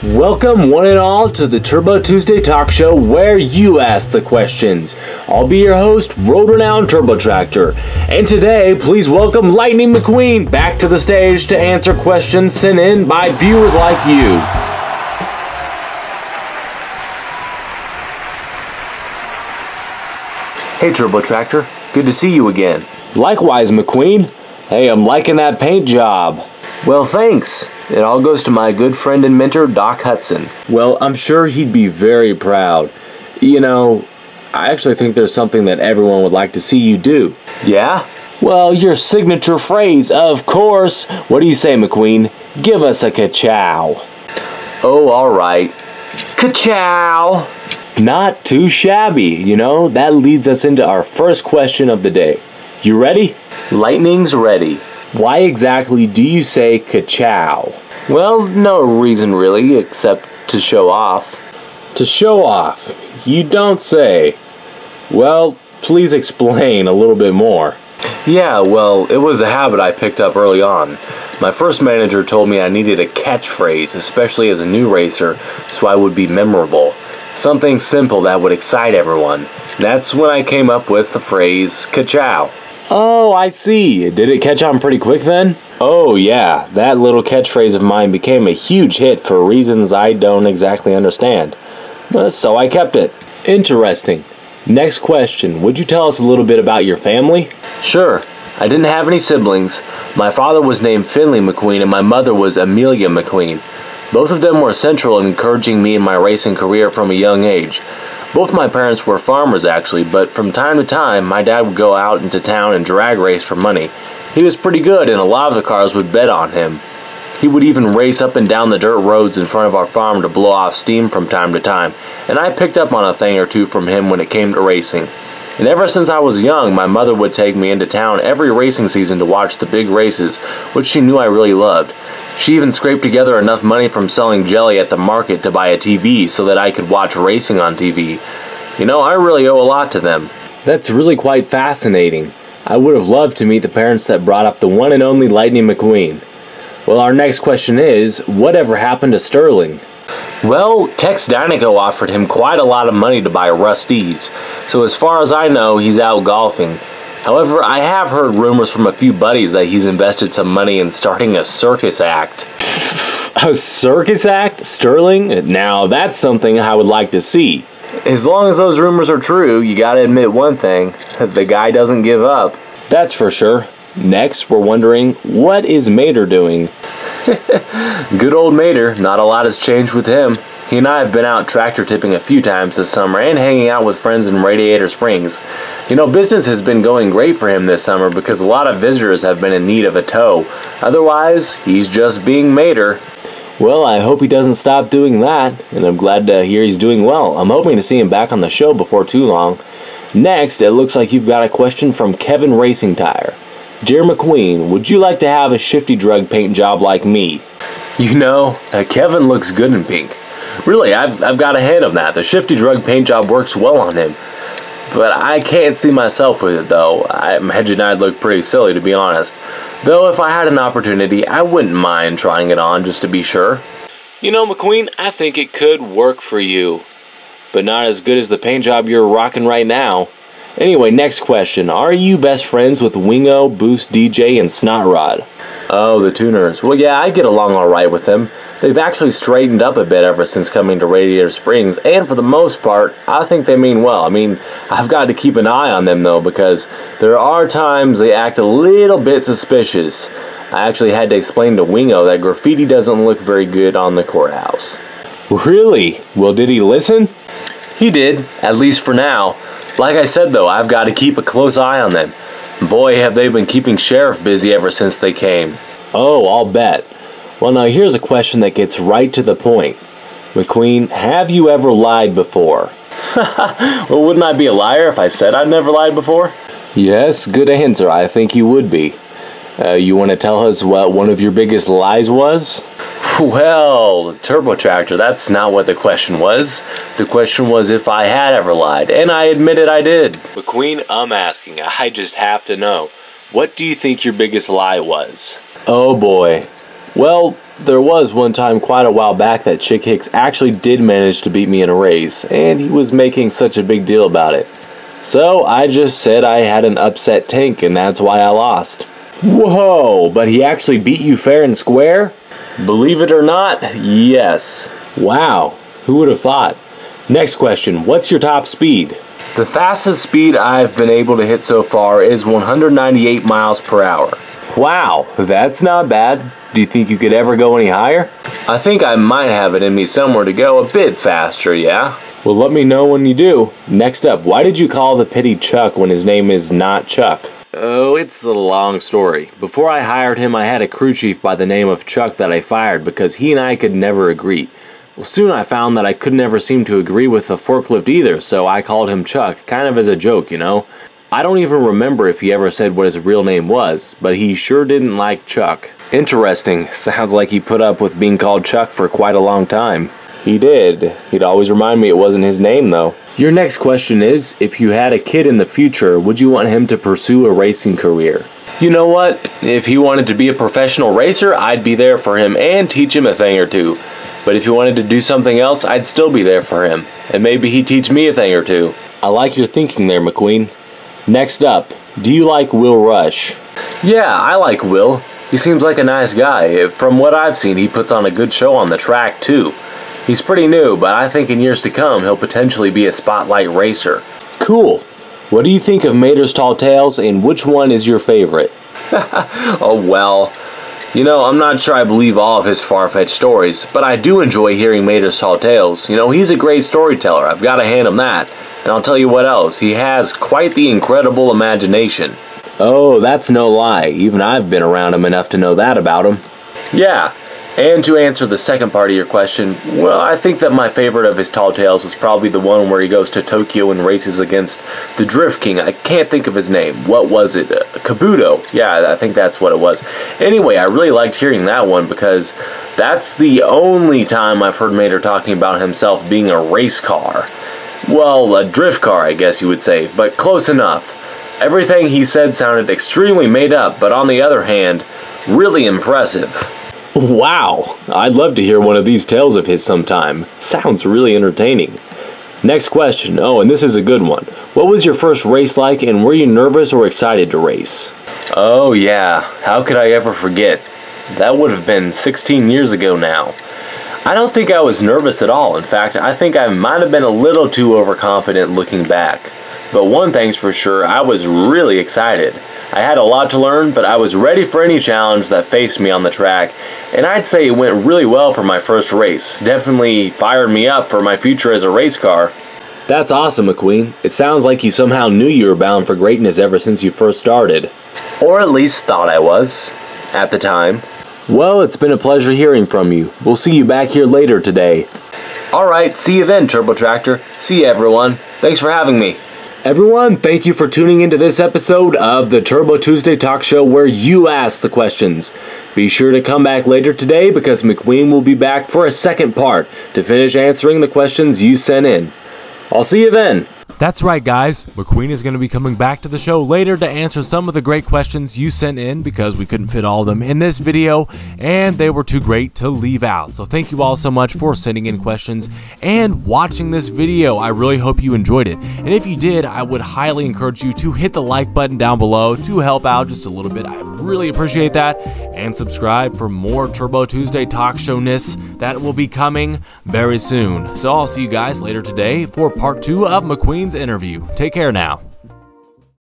Welcome one and all to the Turbo Tuesday talk show where you ask the questions. I'll be your host, world-renowned Turbo Tractor. And today, please welcome Lightning McQueen back to the stage to answer questions sent in by viewers like you. Hey Turbo Tractor, good to see you again. Likewise, McQueen. Hey, I'm liking that paint job. Well, thanks. It all goes to my good friend and mentor, Doc Hudson. Well, I'm sure he'd be very proud. You know, I actually think there's something that everyone would like to see you do. Yeah? Well, your signature phrase, of course. What do you say, McQueen? Give us a KACHOW. Oh, all right. KACHOW! Not too shabby, you know? That leads us into our first question of the day. You ready? Lightning's ready. Why exactly do you say KACHOW? Well, no reason really, except to show off. To show off? You don't say. Well, please explain a little bit more. Yeah, well, it was a habit I picked up early on. My first manager told me I needed a catchphrase, especially as a new racer, so I would be memorable. Something simple that would excite everyone. That's when I came up with the phrase KACHOW. Oh, I see. Did it catch on pretty quick then? Oh yeah, that little catchphrase of mine became a huge hit for reasons I don't exactly understand. So I kept it. Interesting. Next question, would you tell us a little bit about your family? Sure. I didn't have any siblings. My father was named Finley McQueen and my mother was Amelia McQueen. Both of them were central in encouraging me in my racing career from a young age. Both my parents were farmers actually, but from time to time, my dad would go out into town and drag race for money. He was pretty good and a lot of the cars would bet on him. He would even race up and down the dirt roads in front of our farm to blow off steam from time to time, and I picked up on a thing or two from him when it came to racing. And ever since I was young, my mother would take me into town every racing season to watch the big races, which she knew I really loved. She even scraped together enough money from selling jelly at the market to buy a TV so that I could watch racing on TV. You know, I really owe a lot to them. That's really quite fascinating. I would have loved to meet the parents that brought up the one and only Lightning McQueen. Well, our next question is, whatever happened to Sterling? Well, Tex Dynaco offered him quite a lot of money to buy Rusty's, so as far as I know, he's out golfing. However, I have heard rumors from a few buddies that he's invested some money in starting a circus act. A circus act? Sterling? Now, that's something I would like to see. As long as those rumors are true, you gotta admit one thing, the guy doesn't give up. That's for sure. Next, we're wondering, what is Mater doing? Good old Mater, not a lot has changed with him. He and I have been out tractor tipping a few times this summer and hanging out with friends in Radiator Springs. You know, business has been going great for him this summer because a lot of visitors have been in need of a tow. Otherwise, he's just being Mater. Well, I hope he doesn't stop doing that, and I'm glad to hear he's doing well. I'm hoping to see him back on the show before too long. Next, it looks like you've got a question from Kevin Racing Tire. Dear McQueen, would you like to have a Shifty drug paint job like me? You know, Kevin looks good in pink. Really, I've got a hand on that. The Shifty drug paint job works well on him. But I can't see myself with it, though. I imagine I'd look pretty silly, to be honest. Though if I had an opportunity, I wouldn't mind trying it on just to be sure. You know, McQueen, I think it could work for you. But not as good as the paint job you're rocking right now. Anyway, next question. Are you best friends with Wingo, Boost DJ, and Snot Rod? Oh, the tuners. Well, yeah, I get along alright with them. They've actually straightened up a bit ever since coming to Radiator Springs, and for the most part, I think they mean well. I mean, I've got to keep an eye on them, though, because there are times they act a little bit suspicious. I actually had to explain to Wingo that graffiti doesn't look very good on the courthouse. Really? Well, did he listen? He did, at least for now. Like I said, though, I've got to keep a close eye on them. Boy, have they been keeping Sheriff busy ever since they came. Oh, I'll bet. Well, now here's a question that gets right to the point. McQueen, have you ever lied before? Well, wouldn't I be a liar if I said I'd never lied before? Yes, good answer. I think you would be. You want to tell us what one of your biggest lies was? Well, Turbo Tractor, that's not what the question was. The question was if I had ever lied, and I admitted I did. McQueen, I'm asking. I just have to know. What do you think your biggest lie was? Oh boy. Well, there was one time quite a while back that Chick Hicks actually did manage to beat me in a race, and he was making such a big deal about it. So I just said I had an upset tank and that's why I lost. Whoa, but he actually beat you fair and square? Believe it or not, yes. Wow, who would have thought? Next question, what's your top speed? The fastest speed I've been able to hit so far is 198 miles per hour. Wow, that's not bad. Do you think you could ever go any higher? I think I might have it in me somewhere to go a bit faster, yeah? Well, let me know when you do. Next up, why did you call the pitty Chuck when his name is not Chuck? Oh, it's a long story. Before I hired him, I had a crew chief by the name of Chuck that I fired because he and I could never agree. Well, soon I found that I could never seem to agree with the forklift either, so I called him Chuck, kind of as a joke, you know? I don't even remember if he ever said what his real name was, but he sure didn't like Chuck. Interesting. Sounds like he put up with being called Chuck for quite a long time. He did. He'd always remind me it wasn't his name, though. Your next question is, if you had a kid in the future, would you want him to pursue a racing career? You know what? If he wanted to be a professional racer, I'd be there for him and teach him a thing or two. But if he wanted to do something else, I'd still be there for him. And maybe he'd teach me a thing or two. I like your thinking there, McQueen. Next up, do you like Will Rush? Yeah, I like Will. He seems like a nice guy. From what I've seen, he puts on a good show on the track, too. He's pretty new, but I think in years to come, he'll potentially be a spotlight racer. Cool. What do you think of Mater's Tall Tales, and which one is your favorite? Oh, well, you know, I'm not sure I believe all of his far-fetched stories, but I do enjoy hearing Mater's Tall Tales. You know, he's a great storyteller, I've got to hand him that. And I'll tell you what else, he has quite the incredible imagination. Oh, that's no lie. Even I've been around him enough to know that about him. Yeah. And to answer the second part of your question, well, I think that my favorite of his tall tales was probably the one where he goes to Tokyo and races against the Drift King. I can't think of his name. What was it? Kabuto. Yeah, I think that's what it was. Anyway, I really liked hearing that one because that's the only time I've heard Mater talking about himself being a race car. Well, a drift car, I guess you would say, but close enough. Everything he said sounded extremely made up, but on the other hand, really impressive. Wow, I'd love to hear one of these tales of his sometime. Sounds really entertaining. Next question. Oh, and this is a good one. What was your first race like, and were you nervous or excited to race? Oh yeah, how could I ever forget? That would have been 16 years ago now. I don't think I was nervous at all. In fact, I think I might have been a little too overconfident looking back. But one thing's for sure, I was really excited. I had a lot to learn, but I was ready for any challenge that faced me on the track, and I'd say it went really well for my first race. Definitely fired me up for my future as a race car. That's awesome, McQueen. It sounds like you somehow knew you were bound for greatness ever since you first started. Or at least thought I was, at the time. Well, it's been a pleasure hearing from you. We'll see you back here later today. Alright, see you then, Turbo Tractor. See you, everyone. Thanks for having me. Everyone, thank you for tuning into this episode of the Turbo Tuesday Talk Show where you ask the questions. Be sure to come back later today because McQueen will be back for a second part to finish answering the questions you sent in. I'll see you then. That's right, guys. McQueen is going to be coming back to the show later to answer some of the great questions you sent in because we couldn't fit all of them in this video and they were too great to leave out. So thank you all so much for sending in questions and watching this video. I really hope you enjoyed it. And if you did, I would highly encourage you to hit the like button down below to help out just a little bit. I really appreciate that. And subscribe for more Turbo Tuesday talk showness that will be coming very soon. So I'll see you guys later today for part 2 of McQueen's interview. Take care now.